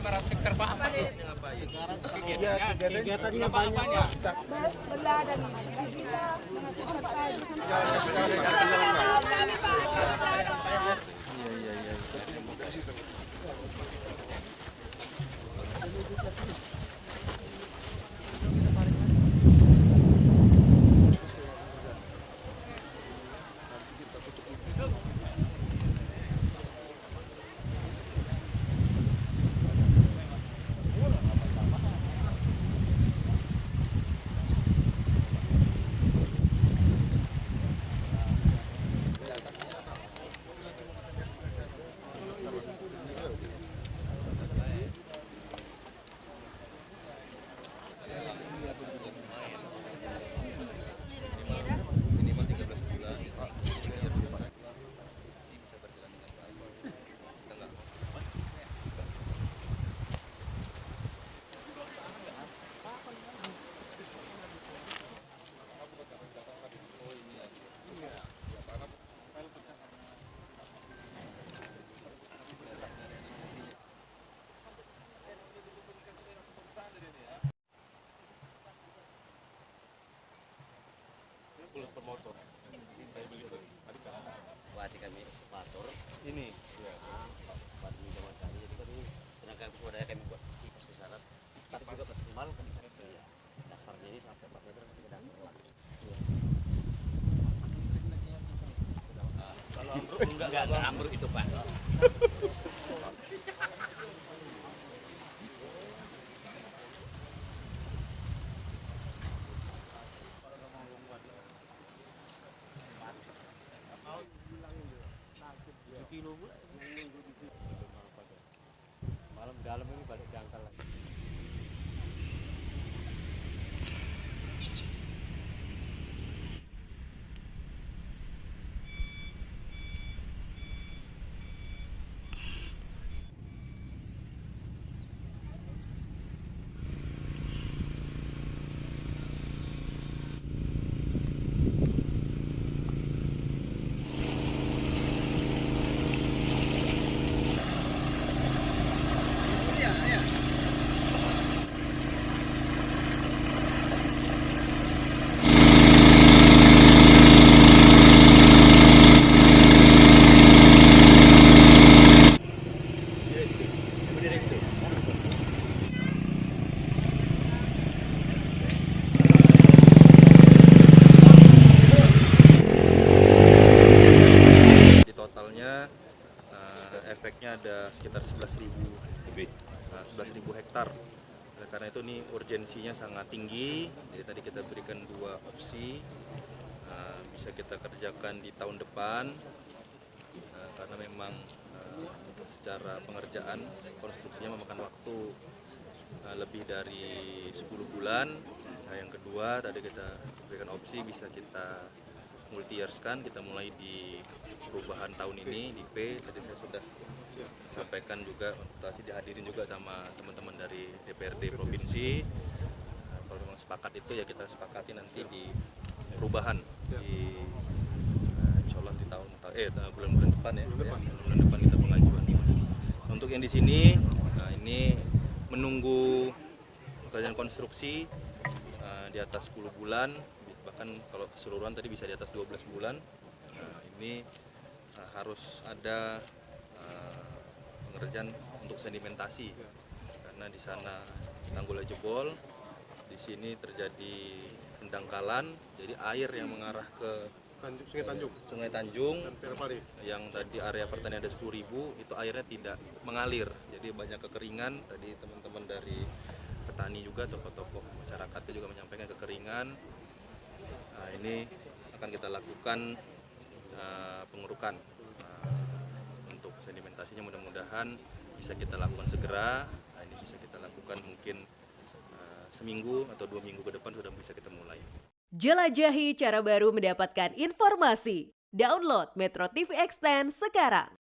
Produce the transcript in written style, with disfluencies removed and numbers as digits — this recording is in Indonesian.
500 hektar Pak. Apa nih? Ya, kegiatannya banyak Pak. Sebelah dan bisa menghasilkan padi Pemotor. Saya beli tuh. Buat kami ekskavator. Ini. Buat minjaman kami. Jadi kan ini tenaga swadaya kami buat pasti syarat. Tapi juga maksimal kan dasarnya ini sampai 4 meter sampai ke dasar lagi. Kalau ambruk enggak ambruk itu Pak. Kilo pula malam dalam ini balik jangkal lagi. Efeknya ada sekitar 11.000 hektar. Karena itu nih urgensinya sangat tinggi. Jadi tadi kita berikan 2 opsi, bisa kita kerjakan di tahun depan karena memang secara pengerjaan konstruksinya memakan waktu lebih dari 10 bulan. Nah, yang kedua tadi kita berikan opsi bisa kita multi years kan, kita mulai di perubahan tahun ini di P. Tadi saya sudah sampaikan juga, konsultasi dihadirin juga sama teman-teman dari DPRD provinsi. Kalau memang sepakat itu ya kita sepakati nanti di perubahan di insya Allah di bulan-bulan depan ya, bulan depan kita pengajuan. Untuk yang di sini, ini menunggu pekerjaan konstruksi di atas 10 bulan, bahkan kalau keseluruhan tadi bisa di atas 12 bulan. Ini harus ada pengerjaan untuk sedimentasi karena di sana tanggulnya jebol, di sini terjadi pendangkalan, jadi air yang mengarah ke Sungai Tanjung dan Perpari yang tadi area pertanian ada 10.000 itu airnya tidak mengalir, jadi banyak kekeringan. Tadi teman-teman dari petani juga, tokoh-tokoh masyarakatnya juga menyampaikan kekeringan. Nah, ini akan kita lakukan pengurukan untuk sedimentasinya, mudah-mudahan bisa kita lakukan segera. Nah, ini bisa kita lakukan mungkin seminggu atau 2 minggu ke depan sudah bisa kita mulai. Jelajahi cara baru mendapatkan informasi. Download Metro TV Extend sekarang.